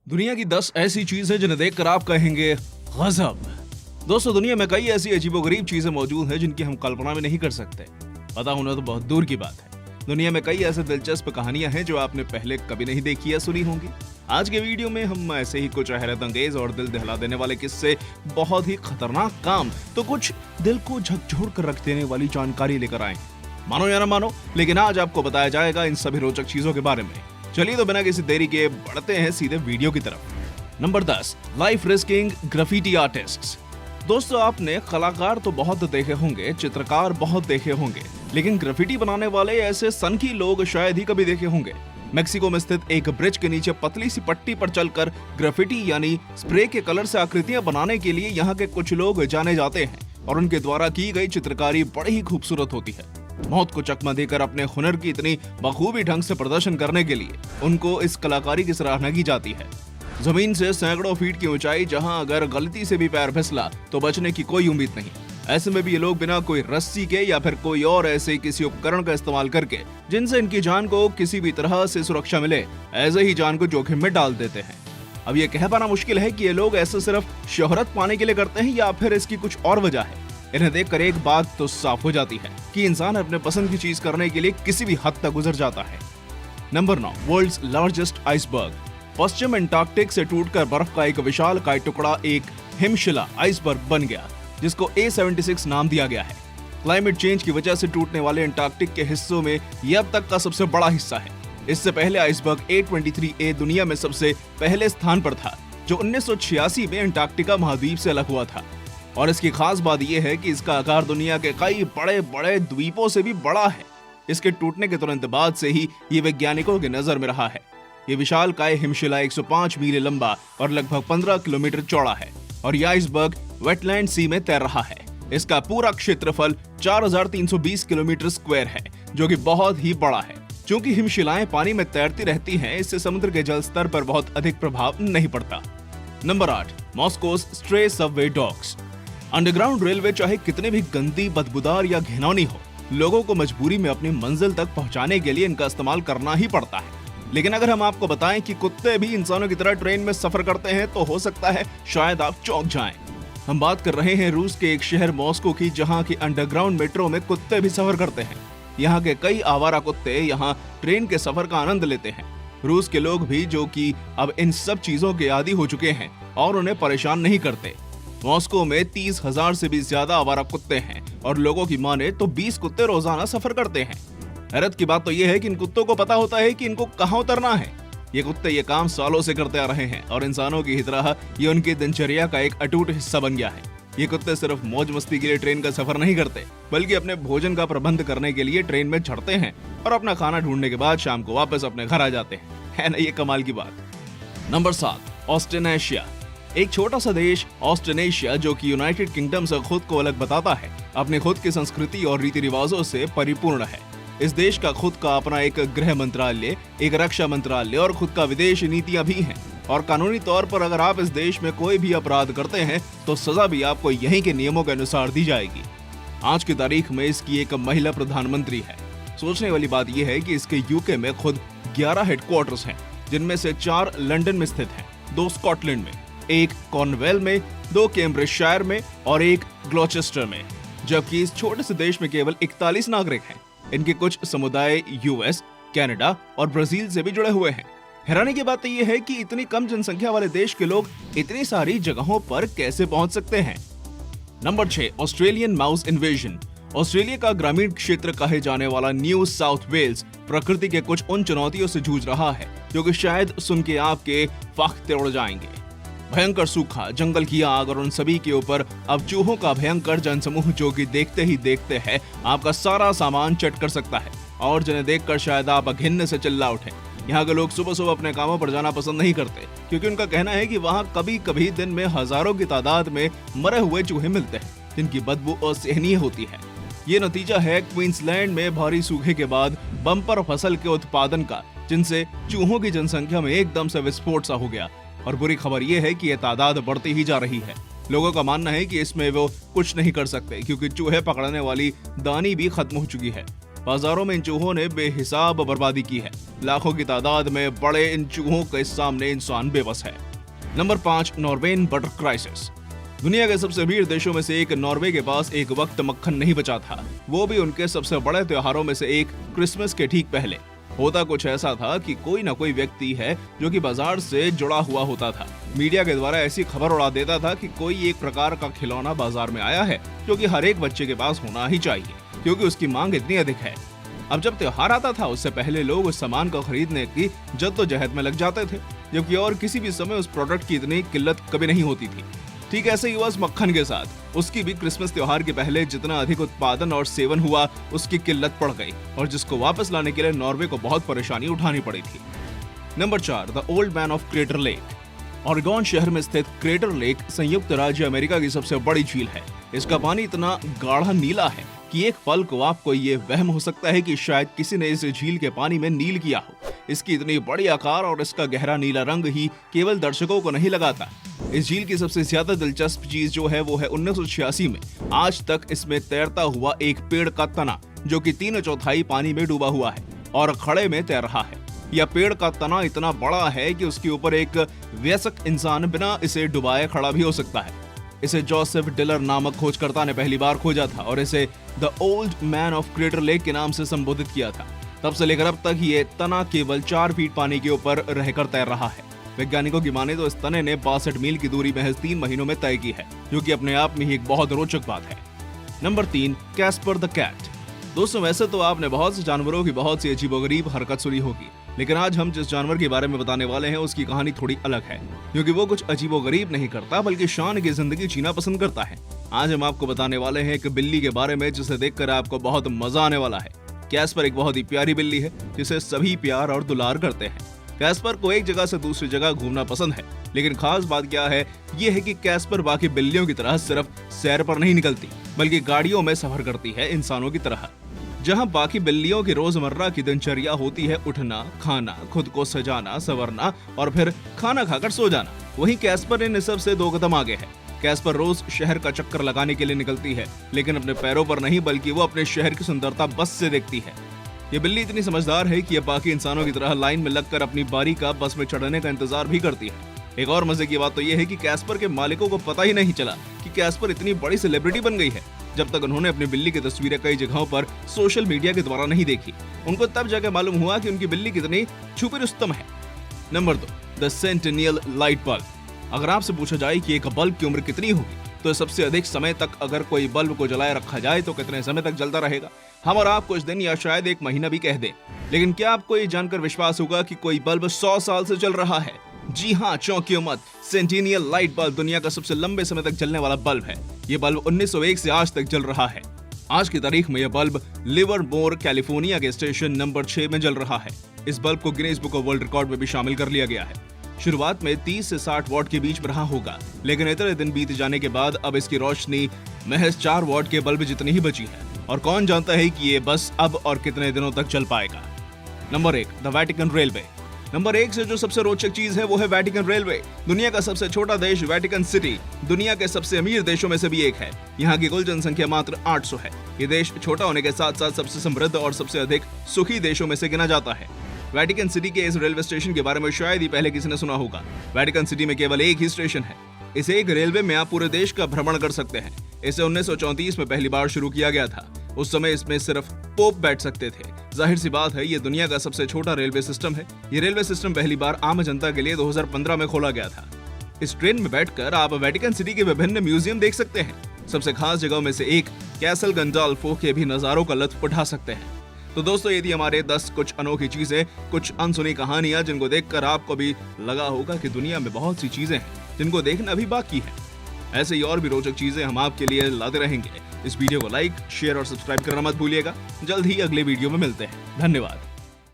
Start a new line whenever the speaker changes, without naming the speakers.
दुनिया की 10 ऐसी चीजें जिन्हें देखकर आप कहेंगे गजब। दोस्तों, दुनिया में कई ऐसी अजीबोगरीब चीजें मौजूद हैं जिनकी हम कल्पना भी नहीं कर सकते। पता होना तो बहुत दूर की बात है। दुनिया में कई ऐसे दिलचस्प कहानियां हैं जो आपने पहले कभी नहीं देखी या सुनी होंगी। आज के वीडियो में हम ऐसे ही कुछ हैरत अंगेज और दिल दहला देने वाले किस्से, बहुत ही खतरनाक काम, तो कुछ दिल को झकझोर कर रख देने वाली जानकारी लेकर आए। मानो या ना मानो, लेकिन आज आपको बताया जाएगा इन सभी रोचक चीजों के बारे में। चलिए तो बिना किसी देरी के बढ़ते हैं सीधे वीडियो की तरफ। Number 10, life risking graffiti artists. दोस्तों, आपने कलाकार तो बहुत देखे होंगे, चित्रकार बहुत देखे होंगे, लेकिन ग्राफिटी बनाने वाले ऐसे सनकी लोग शायद ही कभी देखे होंगे। मेक्सिको में स्थित एक ब्रिज के नीचे पतली सी पट्टी पर चलकर ग्राफिटी यानी स्प्रे के कलर से आकृतियां बनाने के लिए यहाँ के कुछ लोग जाने जाते हैं और उनके द्वारा की गई चित्रकारी बड़ी ही खूबसूरत होती है। मौत को चकमा देकर अपने हुनर की इतनी बखूबी ढंग से प्रदर्शन करने के लिए उनको इस कलाकारी की सराहना की जाती है। जमीन से सैकड़ों फीट की ऊंचाई, जहां अगर गलती से भी पैर फिसला तो बचने की कोई उम्मीद नहीं। ऐसे में भी ये लोग बिना कोई रस्सी के या फिर कोई और ऐसे किसी उपकरण का इस्तेमाल करके जिनसे इनकी जान को किसी भी तरह से सुरक्षा मिले, ऐसे ही जान को जोखिम में डाल देते हैं। अब ये कह पाना मुश्किल है कि ये लोग ऐसे सिर्फ शोहरत पाने के लिए करते हैं या फिर इसकी कुछ और वजह है। इन्हें देखकर एक बात तो साफ हो जाती है कि इंसान अपने पसंद की चीज करने के लिए किसी भी हद तक गुजर जाता है। Number 9, world's largest iceberg. पश्चिम अंटार्कटिक से टूटकर बर्फ का एक विशालकाय टुकड़ा एक हिमशिला आइसबर्ग बन गया, जिसको A76 नाम दिया गया है। क्लाइमेट चेंज की वजह से टूटने वाले अंटार्कटिक के हिस्सों में यह अब तक का सबसे बड़ा हिस्सा है। इससे पहले आइसबर्ग A23A दुनिया में सबसे पहले स्थान पर था, जो 1986 में अंटार्कटिका महाद्वीप से अलग हुआ था। और इसकी खास बात यह है कि इसका आकार दुनिया के कई बड़े बड़े द्वीपों से भी बड़ा है। इसके टूटने के तुरंत बाद से ही ये वैज्ञानिकों की नजर में रहा है। ये विशालकाय हिमशिला 105 मील लंबा और लगभग 15 किलोमीटर चौड़ा है और यह आइसबर्ग वेटलैंड सी में तैर रहा है। इसका पूरा क्षेत्रफल 4320 किलोमीटर स्क्वायर है, जो कि बहुत ही बड़ा है। चूंकि हिमशिलाएं पानी में तैरती रहती हैं, इससे समुद्र के जल स्तर पर बहुत अधिक प्रभाव नहीं पड़ता। Number 8, Moscow stray Subway dogs. Underground railway चाहे कितने भी गंदी, बदबूदार या घिनौनी हो, लोगों को मजबूरी में अपनी मंजिल तक पहुंचाने के लिए इनका इस्तेमाल करना ही पड़ता है। लेकिन अगर हम आपको बताएं कि कुत्ते भी इंसानों की तरह ट्रेन में सफर करते हैं, तो हो सकता है शायद आप चौंक जाएं। हम बात कर रहे हैं रूस के एक शहर मॉस्को की, जहां की अंडरग्राउंड मेट्रो में कुत्ते भी सफर करते हैं। यहाँ के कई आवारा कुत्ते यहाँ ट्रेन के सफर का आनंद लेते हैं। रूस के लोग भी, जो कि अब इन सब चीजों के आदी हो चुके हैं और उन्हें परेशान नहीं करते। मॉस्को में 30,000 से भी ज्यादा आवारा कुत्ते हैं और लोगों की माने तो 20 कुत्ते रोजाना सफर करते हैं। हैरत की बात तो यह है कि इन कुत्तों को पता होता है कि इनको कहां उतरना है। ये कुत्ते ये काम सालों से करते आ रहे हैं और इंसानों की ही तरह ये उनकी दिनचर्या का एक अटूट हिस्सा बन गया है। ये कुत्ते सिर्फ मौज मस्ती के लिए ट्रेन का सफर नहीं करते, बल्कि अपने भोजन का प्रबंध करने के लिए ट्रेन में चढ़ते हैं और अपना खाना ढूंढने के बाद शाम को वापस अपने घर आ जाते हैं। है ना ये कमाल की बात। नंबर 7, ऑस्ट्रेनेशिया। एक छोटा सा देश ऑस्ट्रेनेशिया, जो कि यूनाइटेड किंगडम से खुद को अलग बताता है, अपने खुद की संस्कृति और रीति रिवाजों से परिपूर्ण है। इस देश का खुद का अपना एक गृह मंत्रालय, एक रक्षा मंत्रालय और खुद का विदेश नीतियां भी हैं। और कानूनी तौर पर अगर आप इस देश में कोई भी अपराध करते हैं तो सजा भी आपको यहीं के नियमों के अनुसार दी जाएगी। आज की तारीख में इसकी एक महिला प्रधानमंत्री है। सोचने वाली बात यह है कि इसके यूके में खुद 11 हेडक्वार्टर्स हैं, जिनमें से 4 लंदन में स्थित हैं, 2 स्कॉटलैंड में, एक कॉर्नवेल में, 2 कैम्ब्रिजशायर में और एक ग्लॉचेस्टर में। जबकि इस छोटे से देश में केवल 41 नागरिक हैं। इनके कुछ समुदाय यूएस, कनाडा और ब्राजील से भी जुड़े हुए हैं। हैरानी की बात यह है कि इतनी कम जनसंख्या वाले देश के लोग इतनी सारी जगहों पर कैसे पहुंच सकते हैं। Number 6, Australian mouse invasion. Australia का ग्रामीण क्षेत्र कहे जाने वाला न्यू साउथ वेल्स प्रकृति के कुछ उन चुनौतियों से जूझ रहा है जो कि शायद सुन के आपके फाख्ते उड़ जाएंगे। भयंकर सूखा, जंगल की आग और उन सभी के ऊपर अब चूहों का भयंकर जनसमूह, जो कि देखते ही देखते है आपका सारा सामान चट कर सकता है और जिन्हें देखकर शायद आप घिन्न से चिल्ला उठे। यहाँ के लोग सुबह सुबह अपने कामों पर जाना पसंद नहीं करते, क्योंकि उनका कहना है कि वहाँ कभी कभी दिन में हजारों की तादाद में मरे हुए चूहे मिलते हैं, जिनकी बदबू असहनीय होती है। ये नतीजा है क्वींसलैंड में भारी सूखे के बाद बम्पर फसल के उत्पादन का, जिनसे चूहों की जनसंख्या में एकदम से विस्फोट सा हो गया। और बुरी खबर यह है कि यह तादाद बढ़ती ही जा रही है। लोगों का मानना है कि इसमें वो कुछ नहीं कर सकते, क्योंकि चूहे पकड़ने वाली दानी भी खत्म हो चुकी है। बाजारों में इन चूहों ने बेहिसाब बर्बादी की है। लाखों की तादाद में बड़े इन चूहों के सामने इंसान बेबस है। Number 5, नॉर्वेन butter crisis. दुनिया के सबसे अमीर देशों में से एक नॉर्वे के पास एक वक्त मक्खन नहीं बचा था, वो भी उनके सबसे बड़े त्योहारों में से एक क्रिसमस के ठीक पहले। होता कुछ ऐसा था कि कोई ना कोई व्यक्ति है जो कि बाजार से जुड़ा हुआ होता था। मीडिया के द्वारा ऐसी खबर उड़ा देता था कि कोई एक प्रकार का खिलौना बाजार में आया है जो कि हर एक बच्चे के पास होना ही चाहिए, क्योंकि उसकी मांग इतनी अधिक है। अब जब त्योहार आता था, उससे पहले लोग उस सामान को खरीदने की जद्दोजहद में लग जाते थे, जबकि और किसी भी समय उस प्रोडक्ट की इतनी किल्लत कभी नहीं होती थी। ठीक ऐसे ही हुआ इस मक्खन के साथ। उसकी भी क्रिसमस त्योहार के पहले जितना अधिक उत्पादन और सेवन हुआ, उसकी किल्लत पड़ गई और जिसको वापस लाने के लिए नॉर्वे को बहुत परेशानी उठानी पड़ी थी। Number 4, the old man of crater lake. Oregon शहर में स्थित क्रेटर लेक संयुक्त राज्य अमेरिका की सबसे बड़ी झील है। इसका पानी इतना गाढ़ा नीला है कि एक पल को आपको ये वहम हो सकता है कि शायद किसी ने इस झील के पानी में नील किया हो। इसकी इतनी बड़ी आकार और इसका गहरा नीला रंग ही केवल दर्शकों को नहीं लगाता। इस झील की सबसे ज्यादा दिलचस्प चीज जो है वो है 1986 में आज तक इसमें तैरता हुआ एक पेड़ का तना, जो कि 3/4 पानी में डूबा हुआ है और खड़े में तैर रहा है। यह पेड़ का तना इतना बड़ा है कि उसके ऊपर एक वयस्क इंसान बिना इसे डुबाए खड़ा भी हो सकता है। इसे जोसेफ डिलर नामक खोजकर्ता ने पहली बार खोजा था और इसे the old man of crater lake के नाम से संबोधित किया था। तब से लेकर अब तक ये तना केवल 4 फीट पानी के ऊपर रहकर तैर रहा है। वैज्ञानिकों की माने तो इस तने ने 62 मील की दूरी महज 3 महीनों में तय की है, जो कि अपने आप में ही एक बहुत रोचक बात है। Number 3, Casper the cat. दोस्तों, वैसे तो आपने बहुत से जानवरों की बहुत सी अजीबोगरीब हरकत सुनी होगी, लेकिन आज हम जिस जानवर के बारे में बताने वाले हैं उसकी कहानी थोड़ी अलग है, क्योंकि वो कुछ अजीबोगरीब नहीं करता बल्कि शान की जिंदगी जीना पसंद करता है। आज हम आपको बताने वाले हैं एक बिल्ली के बारे में जिसे देखकर आपको बहुत मजा आने वाला है। कैस्पर एक बहुत ही प्यारी बिल्ली है जिसे सभी प्यार और दुलार करते हैं। कैस्पर को एक जगह से दूसरी जगह घूमना पसंद है, लेकिन खास बात क्या है, ये है कि कैस्पर बाकी बिल्लियों की तरह सिर्फ सैर पर नहीं निकलती, बल्कि गाड़ियों में सफर करती है इंसानों की तरह। जहां बाकी बिल्लियों की रोजमर्रा की दिनचर्या होती है उठना, खाना, खुद को सजाना, संवरना और फिर खाना खाकर सो जाना, वहीं कैस्पर इन सब से 2 कदम आगे है। कैस्पर रोज शहर का चक्कर लगाने के लिए निकलती है, लेकिन अपने पैरों पर नहीं, बल्कि वो अपने शहर की सुंदरता बस से देखती है। ये बिल्ली इतनी समझदार है कि ये बाकी इंसानों की तरह लाइन में लगकर अपनी बारी का बस में चढ़ने का इंतजार भी करती है। एक और मजे की बात तो ये है कि कैस्पर के मालिकों को पता ही नहीं चला कि कैस्पर इतनी बड़ी सेलिब्रिटी बन गई है, जब तक उन्होंने अपनी बिल्ली की तस्वीरें कई जगहों पर सोशल मीडिया के द्वारा नहीं देखी। उनको तब जाकर मालूम हुआ कि उनकी बिल्ली कितनी छुपी रुस्तम है। Number 2, the centennial light bulb. अगर आपसे पूछा जाए कि एक बल्ब की उम्र कितनी होगी, तो सबसे अधिक समय तक अगर कोई बल्ब को जलाए रखा जाए तो कितने समय तक जलता रहेगा? हम और आप कुछ दिन या शायद 1 महीना भी कह दें। लेकिन क्या आपको ये जानकर विश्वास होगा कि कोई बल्ब 100 साल से चल रहा है? जी हाँ, चौंकियो मत, सेंटिनियल लाइट बल्ब दुनिया का सबसे लंबे समय तक चलने वाला बल्ब है। ये बल्ब 1901 से आज तक जल रहा है। आज की तारीख में यह बल्ब लिवरमोर कैलिफोर्निया के स्टेशन नंबर 6 में जल रहा है। इस बल्ब को Guinness book of world record में भी शामिल कर लिया गया है। शुरुआत में 30 से 60 वॉट के बीच में रहा होगा, लेकिन इतने दिन बीत जाने के बाद अब इसकी रोशनी महज 4 वॉट के बल्ब जितनी ही बची है, और कौन जानता है कि ये बस अब और कितने दिनों तक चल पाएगा। Number 1, the Vatican railway. Number 1 से जो सबसे रोचक चीज है वो है वेटिकन रेलवे। दुनिया का सबसे छोटा देश वेटिकन सिटी दुनिया के सबसे अमीर देशों में से भी एक है। यहाँ की कुल जनसंख्या मात्र 800 है। ये देश छोटा होने के साथ साथ सबसे समृद्ध और सबसे अधिक सुखी देशों में से गिना जाता है। वेटिकन सिटी के इस रेलवे स्टेशन के बारे में शायद ही पहले किसी ने सुना होगा। वेटिकन सिटी में केवल एक ही स्टेशन है। इस एक रेलवे में आप पूरे देश का भ्रमण कर सकते हैं। इसे 1934 में पहली बार शुरू किया गया था। उस समय इसमें सिर्फ पोप बैठ सकते थे। जाहिर सी बात है, ये दुनिया का सबसे छोटा रेलवे सिस्टम है। ये रेलवे सिस्टम पहली बार आम जनता के लिए 2015 में खोला गया था। इस ट्रेन में बैठकर आप वेटिकन सिटी के विभिन्न म्यूजियम देख सकते हैं। सबसे खास जगहों में से एक कैसल गंडाल्फो के भी नजारों का लुत्फ उठा सकते हैं। तो दोस्तों, ये थी हमारे 10 कुछ अनोखी चीजें, कुछ अनसुनी कहानियां, जिनको देखकर आपको भी लगा होगा कि दुनिया में बहुत सी चीजें हैं जिनको देखना भी बाकी है। ऐसे ही और भी रोचक चीजें हम आपके लिए लाते रहेंगे। इस वीडियो को लाइक, शेयर और सब्सक्राइब करना मत भूलिएगा। जल्द ही अगले वीडियो में मिलते हैं। धन्यवाद।